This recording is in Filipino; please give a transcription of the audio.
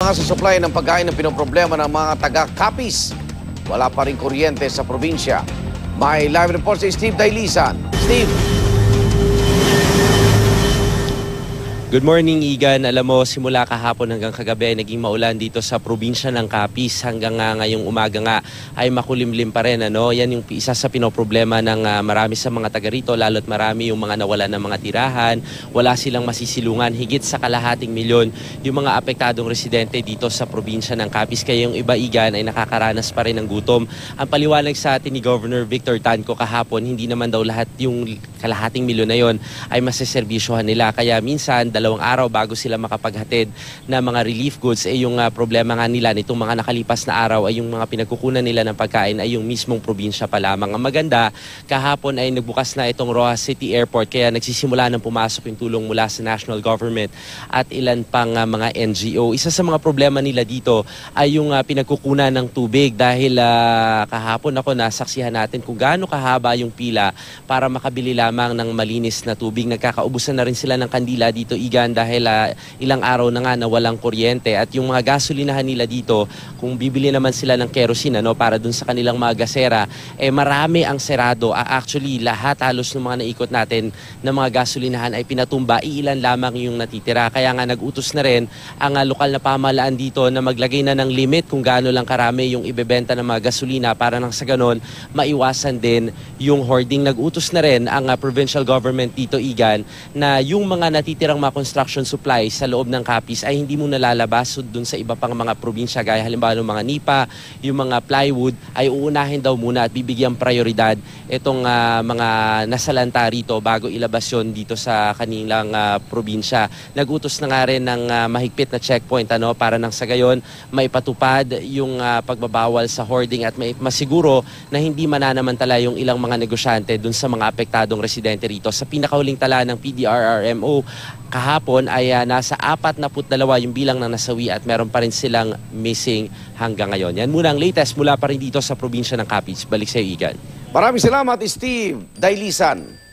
Sa supply ng pagkain ng pinoproblema ng mga taga-Capiz. Wala pa rin kuryente sa probinsya. May live report si Steve Dailisan. Steve! Good morning, Igan. Alam mo, simula kahapon hanggang kagabi ay naging maulan dito sa probinsya ng Capiz. Hanggang ngayong umaga nga ay makulimlim pa rin. Yan yung isa sa pinoproblema ng marami sa mga taga rito, lalo't marami yung mga nawalan ng mga tirahan. Wala silang masisilungan. Higit sa 250,000 yung mga apektadong residente dito sa probinsya ng Capiz. Kaya yung iba, Igan, ay nakakaranas pa rin ng gutom. Ang paliwanag sa atin ni Governor Victor Tanco kahapon, hindi naman daw lahat yung 250,000 na yon ay maseservisyohan nila. Kaya minsan, 2 araw bago sila makapaghatid na mga relief goods, yung problema nga nila nitong mga nakalipas na araw ay yung mga pinagkukunan nila ng pagkain ay yung mismong probinsya pa lamang. Ang maganda, kahapon ay nagbukas na itong Roxas City Airport kaya nagsisimula ng pumasok yung tulong mula sa national government at ilan pang mga NGO. Isa sa mga problema nila dito ay yung pinagkukunan ng tubig dahil kahapon nasaksihan natin kung gaano kahaba yung pila para makabili lamang ng malinis na tubig. Nagkakaubusan na rin sila ng kandila dito, Igan, dahil ilang araw na nga na walang kuryente at yung mga gasolinahan nila dito, kung bibili naman sila ng kerosene para dun sa kanilang mga gasera, marami ang serado. Actually, lahat halos ng mga naikot natin na mga gasolinahan ay pinatumba, iilan lamang yung natitira. Kaya nga nag-utos na rin ang lokal na pamahalaan dito na maglagay na ng limit kung gaano lang karami yung ibebenta ng mga gasolina para nang sa ganon maiwasan din yung hoarding. Nag-utos na rin ang provincial government dito, Igan, na yung mga natitirang mga construction supplies sa loob ng Capiz ay hindi mo nalalabas dun sa iba pang mga probinsya gaya halimbawa ng mga nipa, yung mga plywood ay uunahin daw muna at bibigyan prioridad itong mga nasalanta rito bago ilabas yon dito sa kanilang probinsya. Nag-utos na nga rin ng mahigpit na checkpoint para nang sa gayon maipatupad yung pagbabawal sa hoarding at masiguro na hindi mananamantala yung ilang mga negosyante dun sa mga apektadong residente rito. Sa pinakahuling tala ng PDRRMO kahapon ay nasa 42 yung bilang ng nasawi at meron pa rin silang missing hanggang ngayon. Yan muna ang latest mula pa rin dito sa probinsya ng Capiz. Balik sa iyo, Igan. Maraming salamat, Steve Dailisan.